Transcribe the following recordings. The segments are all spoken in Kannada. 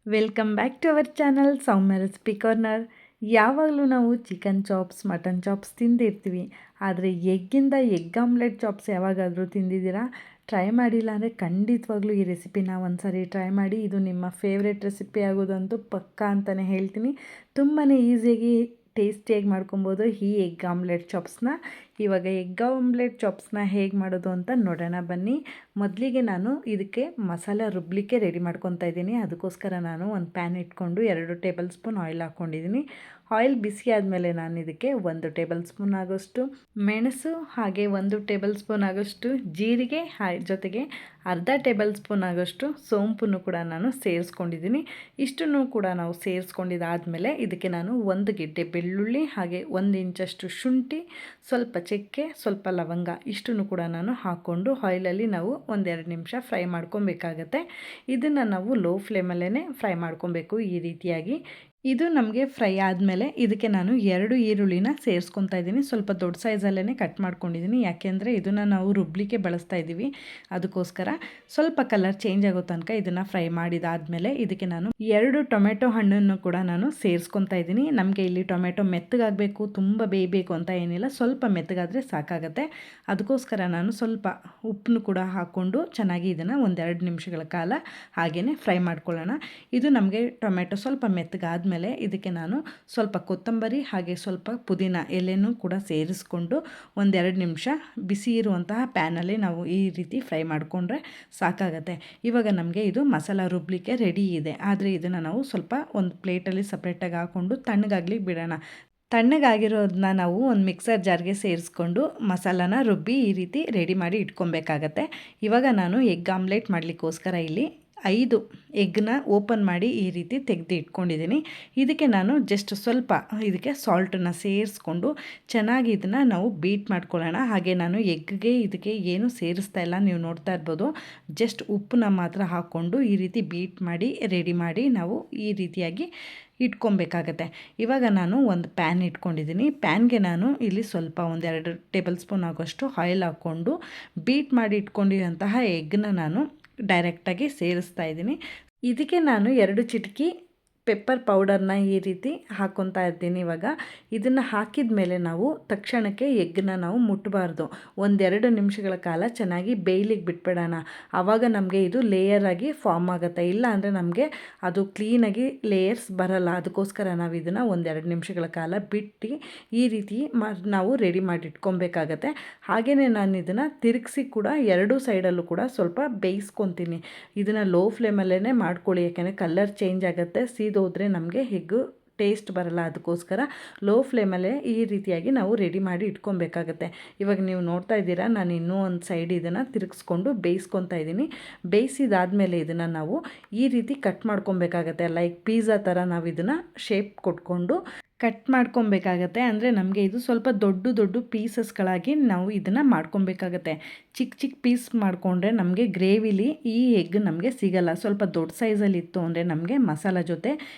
Welcome back to our channel Soumya recipe corner. ಯಾವಾಗಲೂ ನಾವು ಚಿಕನ್ ಚಾಪ್ಸ್, ಮಟನ್ ಚಾಪ್ಸ್ ತಿಂದಿರ್ತೀವಿ. ಆದರೆ ಎಗ್ಗಿಂದ ಎಗ್ ಆಮ್ಲೆಟ್ ಚಾಪ್ಸ್ ಯಾವಾಗಾದರೂ ತಿಂದಿದ್ದೀರಾ? ಟ್ರೈ ಮಾಡಿಲ್ಲ ಅಂದರೆ ಖಂಡಿತವಾಗ್ಲೂ ಈ ರೆಸಿಪಿನ ಒಂದು ಸಾರಿ ಟ್ರೈ ಮಾಡಿ. ಇದು ನಿಮ್ಮ ಫೇವ್ರೆಟ್ ರೆಸಿಪಿ ಆಗೋದಂತೂ ಪಕ್ಕಾ ಅಂತಲೇ ಹೇಳ್ತೀನಿ. ತುಂಬಾ ಈಸಿಯಾಗಿ ಟೇಸ್ಟಿಯಾಗಿ ಮಾಡ್ಕೊಬೋದು ಈ ಎಗ್ ಆಮ್ಲೆಟ್ ಚಾಪ್ಸ್ನ. ಇವಾಗ ಎಗ್ ಆಮ್ಲೆಟ್ ಚಾಪ್ಸ್ನ ಹೇಗೆ ಮಾಡೋದು ಅಂತ ನೋಡೋಣ ಬನ್ನಿ. ಮೊದಲಿಗೆ ನಾನು ಇದಕ್ಕೆ ಮಸಾಲೆ ರುಬ್ಬಲಿಕ್ಕೆ ರೆಡಿ ಮಾಡ್ಕೊತಾ ಇದ್ದೀನಿ. ಅದಕ್ಕೋಸ್ಕರ ನಾನು ಒಂದು ಪ್ಯಾನ್ ಇಟ್ಕೊಂಡು 2 ಟೇಬಲ್ ಸ್ಪೂನ್ ಆಯಿಲ್ ಹಾಕ್ಕೊಂಡಿದ್ದೀನಿ. ಆಯಿಲ್ ಬಿಸಿ ಆದಮೇಲೆ ನಾನು ಇದಕ್ಕೆ 1 ಟೇಬಲ್ ಸ್ಪೂನ್ ಆಗೋಷ್ಟು ಮೆಣಸು, ಹಾಗೆ 1 ಟೇಬಲ್ ಸ್ಪೂನ್ ಆಗೋಷ್ಟು ಜೀರಿಗೆ, ಜೊತೆಗೆ ಅರ್ಧ ಟೇಬಲ್ ಸ್ಪೂನ್ ಆಗೋಷ್ಟು ಸೋಂಪನ್ನು ಕೂಡ ನಾನು ಸೇರಿಸ್ಕೊಂಡಿದ್ದೀನಿ. ಇಷ್ಟನ್ನು ಕೂಡ ನಾವು ಸೇರಿಸ್ಕೊಂಡಿದ್ದಾದಮೇಲೆ ಇದಕ್ಕೆ ನಾನು 1 ಗೆಡ್ಡೆ ಬೆಳ್ಳುಳ್ಳಿ, ಹಾಗೆ 1 ಇಂಚಷ್ಟು ಶುಂಠಿ, ಸ್ವಲ್ಪ ಚಕ್ಕೆ, ಸ್ವಲ್ಪ ಲವಂಗ ಇಷ್ಟನ್ನು ಕೂಡ ನಾನು ಹಾಕ್ಕೊಂಡು ಆಯಿಲಲ್ಲಿ ನಾವು 1-2 ನಿಮಿಷ ಫ್ರೈ ಮಾಡ್ಕೊಬೇಕಾಗತ್ತೆ. ಇದನ್ನು ನಾವು ಲೋ ಫ್ಲೇಮಲ್ಲೇ ಫ್ರೈ ಮಾಡ್ಕೊಬೇಕು ಈ ರೀತಿಯಾಗಿ. ಇದು ನಮಗೆ ಫ್ರೈ ಆದಮೇಲೆ ಇದಕ್ಕೆ ನಾನು 2 ಈರುಳ್ಳಿನ ಸೇರಿಸ್ಕೊತಾ ಇದ್ದೀನಿ. ಸ್ವಲ್ಪ ದೊಡ್ಡ ಸೈಜಲ್ಲೇ ಕಟ್ ಮಾಡ್ಕೊಂಡಿದ್ದೀನಿ, ಯಾಕೆಂದರೆ ಇದನ್ನು ನಾವು ರುಬ್ಲಿಕ್ಕೆ ಬಳಸ್ತಾ ಇದ್ದೀವಿ. ಅದಕ್ಕೋಸ್ಕರ ಸ್ವಲ್ಪ ಕಲರ್ ಚೇಂಜ್ ಆಗೋ ತನಕ ಇದನ್ನು ಫ್ರೈ ಮಾಡಿದಾದಮೇಲೆ ಇದಕ್ಕೆ ನಾನು 2 ಟೊಮೆಟೊ ಹಣ್ಣನ್ನು ಕೂಡ ನಾನು ಸೇರಿಸ್ಕೊತಾ ಇದ್ದೀನಿ. ನಮಗೆ ಇಲ್ಲಿ ಟೊಮೆಟೊ ಮೆತ್ತಗಾಗಬೇಕು, ತುಂಬ ಬೇಯಬೇಕು ಅಂತ ಏನಿಲ್ಲ, ಸ್ವಲ್ಪ ಮೆತ್ತಗಾದರೆ ಸಾಕಾಗತ್ತೆ. ಅದಕ್ಕೋಸ್ಕರ ನಾನು ಸ್ವಲ್ಪ ಉಪ್ಪನ್ನು ಕೂಡ ಹಾಕ್ಕೊಂಡು ಚೆನ್ನಾಗಿ ಇದನ್ನು 1-2 ನಿಮಿಷಗಳ ಕಾಲ ಹಾಗೆಯೇ ಫ್ರೈ ಮಾಡ್ಕೊಳ್ಳೋಣ. ಇದು ನಮಗೆ ಟೊಮೆಟೊ ಸ್ವಲ್ಪ ಮೆತ್ತಗಾದ ಮೇಲೆ ಇದಕ್ಕೆ ನಾನು ಸ್ವಲ್ಪ ಕೊತ್ತಂಬರಿ, ಹಾಗೆ ಸ್ವಲ್ಪ ಪುದೀನ ಎಲೆನೂ ಕೂಡ ಸೇರಿಸ್ಕೊಂಡು 1-2 ನಿಮಿಷ ಬಿಸಿ ಇರುವಂತಹ ಪ್ಯಾನಲ್ಲಿ ನಾವು ಈ ರೀತಿ ಫ್ರೈ ಮಾಡಿಕೊಂಡ್ರೆ ಸಾಕಾಗತ್ತೆ. ಇವಾಗ ನಮಗೆ ಇದು ಮಸಾಲ ರುಬ್ಬಲಿಕ್ಕೆ ರೆಡಿ ಇದೆ. ಆದರೆ ಇದನ್ನು ನಾವು ಸ್ವಲ್ಪ ಒಂದು ಪ್ಲೇಟಲ್ಲಿ ಸಪ್ರೇಟಾಗಿ ಹಾಕ್ಕೊಂಡು ತಣ್ಣಗಾಗ್ಲಿಕ್ಕೆ ಬಿಡೋಣ. ತಣ್ಣಗಾಗಿರೋದನ್ನ ನಾವು ಒಂದು ಮಿಕ್ಸರ್ ಜಾರ್ಗೆ ಸೇರಿಸ್ಕೊಂಡು ಮಸಾಲಾನ ರುಬ್ಬಿ ಈ ರೀತಿ ರೆಡಿ ಮಾಡಿ ಇಟ್ಕೊಬೇಕಾಗತ್ತೆ. ಇವಾಗ ನಾನು ಎಗ್ ಆಮ್ಲೆಟ್ ಮಾಡಲಿಕ್ಕೋಸ್ಕರ ಇಲ್ಲಿ 5 ಎಗ್ನ ಓಪನ್ ಮಾಡಿ ಈ ರೀತಿ ತೆಗೆದು ಇಟ್ಕೊಂಡಿದ್ದೀನಿ. ಇದಕ್ಕೆ ನಾನು ಜಸ್ಟ್ ಸ್ವಲ್ಪ ಇದಕ್ಕೆ ಸಾಲ್ಟನ್ನು ಸೇರಿಸ್ಕೊಂಡು ಚೆನ್ನಾಗಿ ಇದನ್ನು ನಾವು ಬೀಟ್ ಮಾಡ್ಕೊಳ್ಳೋಣ. ಹಾಗೆ ನಾನು ಎಗ್ಗೆ ಇದಕ್ಕೆ ಏನು ಸೇರಿಸ್ತಾ ಇಲ್ಲ, ನೀವು ನೋಡ್ತಾ ಇರ್ಬೋದು. ಜಸ್ಟ್ ಉಪ್ಪನ್ನ ಮಾತ್ರ ಹಾಕ್ಕೊಂಡು ಈ ರೀತಿ ಬೀಟ್ ಮಾಡಿ ರೆಡಿ ಮಾಡಿ ನಾವು ಈ ರೀತಿಯಾಗಿ ಇಟ್ಕೊಬೇಕಾಗತ್ತೆ. ಇವಾಗ ನಾನು ಒಂದು ಪ್ಯಾನ್ ಇಟ್ಕೊಂಡಿದ್ದೀನಿ. ಪ್ಯಾನ್ಗೆ ನಾನು ಇಲ್ಲಿ ಸ್ವಲ್ಪ 1-2 ಟೇಬಲ್ ಸ್ಪೂನ್ ಆಗೋಷ್ಟು ಆಯಿಲ್ ಹಾಕ್ಕೊಂಡು ಬೀಟ್ ಮಾಡಿ ಇಟ್ಕೊಂಡಿರೋಂತಹ ಎಗ್ನ ನಾನು ಡೈರೆಕ್ಟಾಗಿ ಸೇರಿಸ್ತಾ ಇದ್ದೀನಿ. ಇದಕ್ಕೆ ನಾನು 2 ಚಿಟಿಕೆ ಪೆಪ್ಪರ್ ಪೌಡರ್ನ ಈ ರೀತಿ ಹಾಕ್ಕೊತಾ ಇದ್ದೀನಿ. ಇವಾಗ ಇದನ್ನು ಹಾಕಿದ ಮೇಲೆ ನಾವು ತಕ್ಷಣಕ್ಕೆ ಎಗ್ಗನ್ನ ನಾವು ಮುಟ್ಟಬಾರ್ದು. 1-2 ನಿಮಿಷಗಳ ಕಾಲ ಚೆನ್ನಾಗಿ ಬೇಯ್ಲಿಕ್ಕೆ ಬಿಟ್ಬಿಡೋಣ. ಆವಾಗ ನಮಗೆ ಇದು ಲೇಯರ್ ಆಗಿ ಫಾರ್ಮ್ ಆಗುತ್ತೆ. ಇಲ್ಲ ಅಂದರೆ ನಮಗೆ ಅದು ಕ್ಲೀನಾಗಿ ಲೇಯರ್ಸ್ ಬರಲ್ಲ. ಅದಕ್ಕೋಸ್ಕರ ನಾವು ಇದನ್ನು 1-2 ನಿಮಿಷಗಳ ಕಾಲ ಬಿಟ್ಟು ಈ ರೀತಿ ನಾವು ರೆಡಿ ಮಾಡಿ ಇಟ್ಕೊಬೇಕಾಗತ್ತೆ. ಹಾಗೆಯೇ ನಾನು ಇದನ್ನು ತಿರುಗಿಸಿ ಕೂಡ 2 ಸೈಡಲ್ಲೂ ಕೂಡ ಸ್ವಲ್ಪ ಬೇಯಿಸ್ಕೊತೀನಿ. ಇದನ್ನು ಲೋ ಫ್ಲೇಮಲ್ಲೇ ಮಾಡ್ಕೊಳ್ಳಿ, ಯಾಕೆಂದರೆ ಕಲರ್ ಚೇಂಜ್ ಆಗುತ್ತೆ. ಹೋದರೆ ನಮಗೆ ಎಗ್ಗು ಟೇಸ್ಟ್ ಬರಲ್ಲ. ಅದಕ್ಕೋಸ್ಕರ ಲೋ ಫ್ಲೇಮಲ್ಲೇ ಈ ರೀತಿಯಾಗಿ ನಾವು ರೆಡಿ ಮಾಡಿ ಇಟ್ಕೊಬೇಕಾಗತ್ತೆ. ಇವಾಗ ನೀವು ನೋಡ್ತಾ ಇದ್ದೀರಾ, ನಾನು ಇನ್ನೂ ಒಂದು ಸೈಡ್ ಇದನ್ನು ತಿರುಗಿಸ್ಕೊಂಡು ಬೇಯಿಸ್ಕೊತಾ ಇದ್ದೀನಿ. ಬೇಯಿಸಿದಾದಮೇಲೆ ಇದನ್ನು ನಾವು ಈ ರೀತಿ ಕಟ್ ಮಾಡ್ಕೊಬೇಕಾಗತ್ತೆ. ಲೈಕ್ ಪಿಜ್ಜಾ ಥರ ನಾವು ಇದನ್ನು ಶೇಪ್ ಕೊಟ್ಕೊಂಡು ಕಟ್ ಮಾಡ್ಕೊಬೇಕಾಗತ್ತೆ. ಅಂದರೆ ನಮಗೆ ಇದು ಸ್ವಲ್ಪ ದೊಡ್ಡ ಪೀಸಸ್ಗಳಾಗಿ ನಾವು ಇದನ್ನು ಮಾಡ್ಕೊಬೇಕಾಗತ್ತೆ. ಚಿಕ್ಕ ಪೀಸ್ ಮಾಡಿಕೊಂಡ್ರೆ ನಮಗೆ ಗ್ರೇವಿಲಿ ಈ ಎಗ್ ನಮಗೆ ಸಿಗಲ್ಲ. ಸ್ವಲ್ಪ ದೊಡ್ಡ ಸೈಜಲ್ಲಿ ಇತ್ತು ಅಂದರೆ ನಮಗೆ ಮಸಾಲ ಜೊತೆ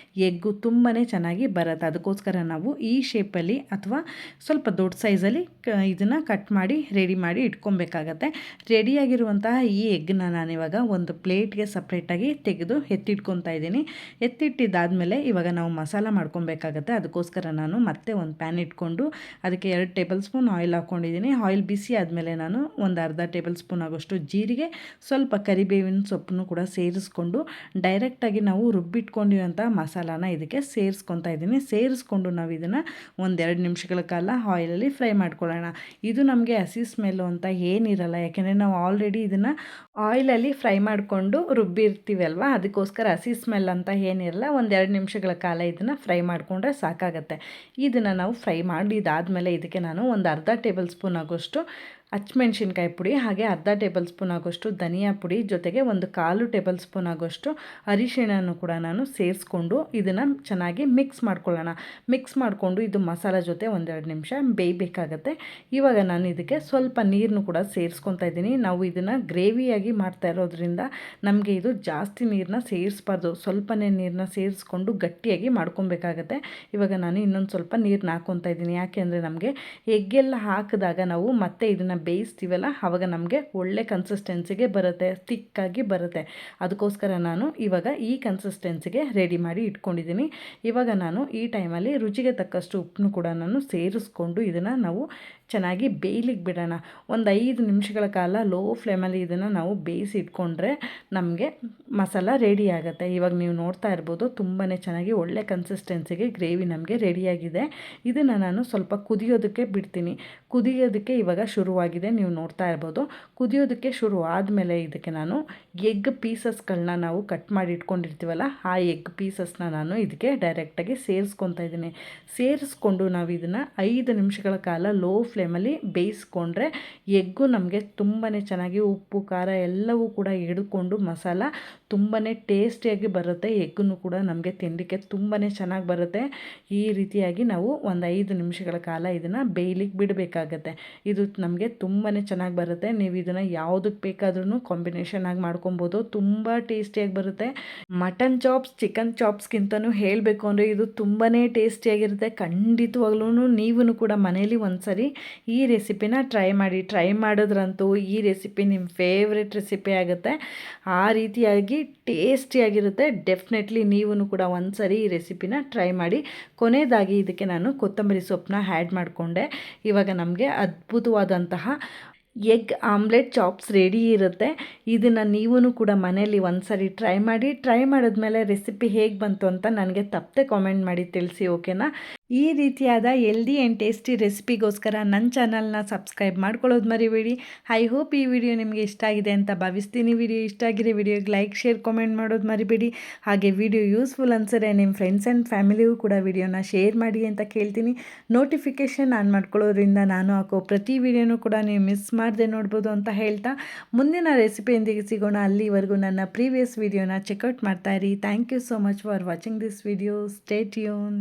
ಎಗ್ಗು ತುಂಬಾ ಚೆನ್ನಾಗಿ ಬರುತ್ತೆ. ಅದಕ್ಕೋಸ್ಕರ ನಾವು ಈ ಶೇಪಲ್ಲಿ ಅಥವಾ ಸ್ವಲ್ಪ ದೊಡ್ಡ ಸೈಜಲ್ಲಿ ಇದನ್ನು ಕಟ್ ಮಾಡಿ ರೆಡಿ ಮಾಡಿ ಇಟ್ಕೊಬೇಕಾಗತ್ತೆ. ರೆಡಿಯಾಗಿರುವಂತಹ ಈ ಎಗ್ಗನ್ನ ನಾನಿವಾಗ ಒಂದು ಪ್ಲೇಟ್ಗೆ ಸಪ್ರೇಟಾಗಿ ತೆಗೆದು ಎತ್ತಿಟ್ಕೊತಾ ಇದ್ದೀನಿ. ಎತ್ತಿಟ್ಟಿದ್ದಾದಮೇಲೆ ಇವಾಗ ನಾವು ಮಸಾಲ ಮಾಡ್ಕೊಬೇಕಾಗತ್ತೆ. ಅದಕ್ಕೋಸ್ಕರ ನಾನು ಮತ್ತೆ ಒಂದು ಪ್ಯಾನ್ ಇಟ್ಕೊಂಡು ಅದಕ್ಕೆ 2 ಟೇಬಲ್ ಸ್ಪೂನ್ ಆಯಿಲ್ ಹಾಕ್ಕೊಂಡಿದ್ದೀನಿ. ಆಯಿಲ್ ಬಿಸಿ ಆದಮೇಲೆ ನಾನು ಒಂದು ಅರ್ಧ ಟೇಬಲ್ ಸ್ಪೂನ್ ಆಗೋಷ್ಟು ಜೀರಿಗೆ, ಸ್ವಲ್ಪ ಕರಿಬೇವಿನ ಸೊಪ್ಪನ್ನು ಕೂಡ ಸೇರಿಸ್ಕೊಂಡು ಡೈರೆಕ್ಟಾಗಿ ನಾವು ರುಬ್ಬಿಟ್ಕೊಂಡಿರೋಂಥ ಮಸಾಲಾನ ಇದಕ್ಕೆ ಸೇರಿಸ್ಕೊತಾ ಇದ್ದೀನಿ. ಸೇರಿಸ್ಕೊಂಡು ನಾವು ಇದನ್ನು 1-2 ನಿಮಿಷಗಳ ಕಾಲ ಆಯಿಲಲ್ಲಿ ಫ್ರೈ ಮಾಡ್ಕೊಳ್ಳೋಣ. ಇದು ನಮಗೆ ಹಸಿ ಸ್ಮೆಲ್ಲು ಅಂತ ಏನಿರಲ್ಲ, ಯಾಕೆಂದರೆ ನಾವು ಆಲ್ರೆಡಿ ಇದನ್ನು ಆಯಿಲಲ್ಲಿ ಫ್ರೈ ಮಾಡಿಕೊಂಡು ರುಬ್ಬಿರ್ತೀವಲ್ವ, ಅದಕ್ಕೋಸ್ಕರ ಹಸಿ ಸ್ಮೆಲ್ ಅಂತ ಏನಿರಲ್ಲ. 1-2 ನಿಮಿಷಗಳ ಕಾಲ ಇದನ್ನು ಫ್ರೈ ಮಾಡಿಕೊಂಡ್ರೆ ಸಾಕಾಗತ್ತೆ. ಇದನ್ನು ನಾವು ಫ್ರೈ ಮಾಡಿದಾದಮೇಲೆ ಇದಕ್ಕೆ ನಾನು ಒಂದು ಅರ್ಧ ಟೇಬಲ್ ಸ್ಪೂನ್ ಆಗೋಷ್ಟು ಹಸಿಮೆಣ್ಸಿನ್ಕಾಯಿ ಪುಡಿ, ಹಾಗೆ ಅರ್ಧ ಟೇಬಲ್ ಸ್ಪೂನ್ ಆಗೋಷ್ಟು ಧನಿಯಾ ಪುಡಿ, ಜೊತೆಗೆ 1/4 ಟೇಬಲ್ ಸ್ಪೂನ್ ಆಗೋಷ್ಟು ಅರಿಶಿಣನೂ ಕೂಡ ನಾನು ಸೇರಿಸ್ಕೊಂಡು ಇದನ್ನು ಚೆನ್ನಾಗಿ ಮಿಕ್ಸ್ ಮಾಡ್ಕೊಳ್ಳೋಣ. ಮಿಕ್ಸ್ ಮಾಡಿಕೊಂಡು ಇದು ಮಸಾಲ ಜೊತೆ 1-2 ನಿಮಿಷ ಬೇಯಬೇಕಾಗತ್ತೆ. ಇವಾಗ ನಾನು ಇದಕ್ಕೆ ಸ್ವಲ್ಪ ನೀರನ್ನು ಕೂಡ ಸೇರಿಸ್ಕೊತಾ ಇದ್ದೀನಿ. ನಾವು ಇದನ್ನು ಗ್ರೇವಿಯಾಗಿ ಮಾಡ್ತಾ ಇರೋದ್ರಿಂದ ನಮಗೆ ಇದು ಜಾಸ್ತಿ ನೀರನ್ನ ಸೇರಿಸ್ಬಾರ್ದು, ಸ್ವಲ್ಪನೇ ನೀರನ್ನ ಸೇರಿಸ್ಕೊಂಡು ಗಟ್ಟಿಯಾಗಿ ಮಾಡ್ಕೊಬೇಕಾಗತ್ತೆ. ಇವಾಗ ನಾನು ಇನ್ನೊಂದು ಸ್ವಲ್ಪ ನೀರನ್ನ ಹಾಕ್ಕೊತಾ ಇದ್ದೀನಿ. ಯಾಕೆ ಅಂದರೆ ನಮಗೆ ಎಗ್ಗೆಲ್ಲ ಹಾಕಿದಾಗ ನಾವು ಮತ್ತೆ ಇದನ್ನು ಇದನ್ನು ಬೇಯಿಸ್ತೀವಲ್ಲ ಆವಾಗ ನಮಗೆ ಒಳ್ಳೆ ಕನ್ಸಿಸ್ಟೆನ್ಸಿಗೆ ಬರುತ್ತೆ, ಥಿಕ್ಕಾಗಿ ಬರುತ್ತೆ. ಅದಕ್ಕೋಸ್ಕರ ನಾನು ಇವಾಗ ಈ ಕನ್ಸಿಸ್ಟೆನ್ಸಿಗೆ ರೆಡಿ ಮಾಡಿ ಇಟ್ಕೊಂಡಿದ್ದೀನಿ. ಇವಾಗ ನಾನು ಈ ಟೈಮಲ್ಲಿ ರುಚಿಗೆ ತಕ್ಕಷ್ಟು ಉಪ್ಪನ್ನು ಕೂಡ ನಾನು ಸೇರಿಸ್ಕೊಂಡು ಇದನ್ನು ನಾವು ಚೆನ್ನಾಗಿ ಬೇಯಲಿಕ್ಕೆ ಬಿಡೋಣ. ಒಂದು 5 ನಿಮಿಷಗಳ ಕಾಲ ಲೋ ಫ್ಲೇಮಲ್ಲಿ ಇದನ್ನು ನಾವು ಬೇಯಿಸಿ ಇಟ್ಕೊಂಡ್ರೆ ನಮಗೆ ಮಸಾಲ ರೆಡಿ ಆಗುತ್ತೆ. ಇವಾಗ ನೀವು ನೋಡ್ತಾ ಇರ್ಬೋದು ತುಂಬಾ ಚೆನ್ನಾಗಿ ಒಳ್ಳೆ ಕನ್ಸಿಸ್ಟೆನ್ಸಿಗೆ ಗ್ರೇವಿ ನಮಗೆ ರೆಡಿಯಾಗಿದೆ. ಇದನ್ನು ನಾನು ಸ್ವಲ್ಪ ಕುದಿಯೋದಕ್ಕೆ ಬಿಡ್ತೀನಿ. ಕುದಿಯೋದಕ್ಕೆ ಇವಾಗ ಶುರುವಾಗಿದೆ, ನೀವು ನೋಡ್ತಾ ಇರ್ಬೋದು. ಕುದಿಯೋದಕ್ಕೆ ಶುರು ಆದಮೇಲೆ ಇದಕ್ಕೆ ನಾನು ಎಗ್ ಪೀಸಸ್ಗಳನ್ನ ನಾವು ಕಟ್ ಮಾಡಿ ಇಟ್ಕೊಂಡಿರ್ತೀವಲ್ಲ ಆ ಎಗ್ ಪೀಸಸ್ನ ನಾನು ಇದಕ್ಕೆ ಡೈರೆಕ್ಟಾಗಿ ಸೇರಿಸ್ಕೊತಾ ಇದ್ದೀನಿ. ಸೇರಿಸ್ಕೊಂಡು ನಾವು ಇದನ್ನು 5 ನಿಮಿಷಗಳ ಕಾಲ ಲೋ ಫ್ಲೇಮಲ್ಲಿ ಬೇಯಿಸ್ಕೊಂಡ್ರೆ ಎಗ್ಗು ನಮಗೆ ತುಂಬಾ ಚೆನ್ನಾಗಿ ಉಪ್ಪು ಖಾರ ಎಲ್ಲವೂ ಕೂಡ ಹಿಡ್ಕೊಂಡು ಮಸಾಲ ತುಂಬಾ ಟೇಸ್ಟಿಯಾಗಿ ಬರುತ್ತೆ. ಎಗ್ಗನ್ನು ಕೂಡ ನಮಗೆ ತಿನ್ನಲಿಕ್ಕೆ ತುಂಬಾ ಚೆನ್ನಾಗಿ ಬರುತ್ತೆ. ಈ ರೀತಿಯಾಗಿ ನಾವು ಒಂದು 5 ನಿಮಿಷಗಳ ಕಾಲ ಇದನ್ನು ಬೇಯಲಿಕ್ಕೆ ಬಿಡಬೇಕಾಗತ್ತೆ. ಇದು ನಮಗೆ ತುಂಬಾ ಚೆನ್ನಾಗಿ ಬರುತ್ತೆ. ನೀವು ಇದನ್ನು ಯಾವುದಕ್ಕೆ ಬೇಕಾದ್ರೂ ಕಾಂಬಿನೇಷನ್ ಆಗಿ ಮಾಡ್ಕೊಬೋದು, ತುಂಬ ಟೇಸ್ಟಿಯಾಗಿ ಬರುತ್ತೆ. ಮಟನ್ ಚಾಪ್ಸ್ ಚಿಕನ್ ಚಾಪ್ಸ್ಗಿಂತನೂ ಹೇಳಬೇಕು ಅಂದರೆ ಇದು ತುಂಬಾ ಟೇಸ್ಟಿಯಾಗಿರುತ್ತೆ. ಖಂಡಿತವಾಗ್ಲೂ ನೀವು ಕೂಡ ಮನೇಲಿ ಒಂದ್ಸರಿ ಈ ರೆಸಿಪಿನ ಟ್ರೈ ಮಾಡಿದ್ರಂತೂ ಈ ರೆಸಿಪಿ ನಿಮ್ಮ ಫೇವ್ರೆಟ್ ರೆಸಿಪಿ ಆಗುತ್ತೆ. ಆ ರೀತಿಯಾಗಿ ಟೇಸ್ಟಿಯಾಗಿರುತ್ತೆ. ಡೆಫಿನೆಟ್ಲಿ ನೀವು ಕೂಡ ಒಂದ್ಸರಿ ಈ ರೆಸಿಪಿನ ಟ್ರೈ ಮಾಡಿ. ಕೊನೆಯದಾಗಿ ಇದಕ್ಕೆ ನಾನು ಕೊತ್ತಂಬರಿ ಸೊಪ್ಪನ್ನ ಆ್ಯಡ್ ಮಾಡಿಕೊಂಡೆ. ಇವಾಗ ನಮಗೆ ಅದ್ಭುತವಾದಂತಹ ಎಗ್ ಆಮ್ಲೆಟ್ ಚಾಪ್ಸ್ ರೆಡಿ ಇರುತ್ತೆ. ಇದನ್ನು ನೀವು ಕೂಡ ಮನೇಲಿ ಒಂದ್ಸರಿ ಟ್ರೈ ಮಾಡಿದ್ಮೇಲೆ ರೆಸಿಪಿ ಹೇಗೆ ಬಂತು ಅಂತ ನನಗೆ ತಪ್ಪದೆ ಕಾಮೆಂಟ್ ಮಾಡಿ ತಿಳಿಸಿ, ಓಕೆನಾ? ಈ ರೀತಿಯಾದ ಹೆಲ್ದಿ ಆ್ಯಂಡ್ ಟೇಸ್ಟಿ ರೆಸಿಪಿಗೋಸ್ಕರ ನನ್ನ ಚಾನಲ್ನ ಸಬ್ಸ್ಕ್ರೈಬ್ ಮಾಡ್ಕೊಳ್ಳೋದು ಮರಿಬೇಡಿ. ಐ ಹೋಪ್ ಈ ವಿಡಿಯೋ ನಿಮಗೆ ಇಷ್ಟ ಆಗಿದೆ ಅಂತ ಭಾವಿಸ್ತೀನಿ. ವಿಡಿಯೋ ಇಷ್ಟ ಆಗಿರೋ ವಿಡಿಯೋಗೆ ಲೈಕ್ ಶೇರ್ ಕಾಮೆಂಟ್ ಮಾಡೋದು ಮರಿಬೇಡಿ. ಹಾಗೆ ವಿಡಿಯೋ ಯೂಸ್ಫುಲ್ ಅನ್ಸಿದ್ರೆ ನಿಮ್ಮ ಫ್ರೆಂಡ್ಸ್ ಆ್ಯಂಡ್ ಫ್ಯಾಮಿಲಿಗೂ ಕೂಡ ವಿಡಿಯೋನ ಶೇರ್ ಮಾಡಿ ಅಂತ ಕೇಳ್ತೀನಿ. ನೋಟಿಫಿಕೇಷನ್ ಆನ್ ಮಾಡ್ಕೊಳ್ಳೋದ್ರಿಂದ ನಾನು ಹಾಕೋ ಪ್ರತಿ ವಿಡಿಯೋನೂ ಕೂಡ ನೀವು ಮಿಸ್ ಮಾಡದೆ ನೋಡ್ಬೋದು ಅಂತ ಹೇಳ್ತಾ ಮುಂದಿನ ರೆಸಿಪಿಯೊಂದಿಗೆ ಸಿಗೋಣ. ಅಲ್ಲಿವರೆಗೂ ನನ್ನ ಪ್ರೀವಿಯಸ್ ವಿಡಿಯೋನ ಚೆಕ್ಔಟ್ ಮಾಡ್ತಾಯಿರಿ. Thank you so much for watching this video. Stay tune.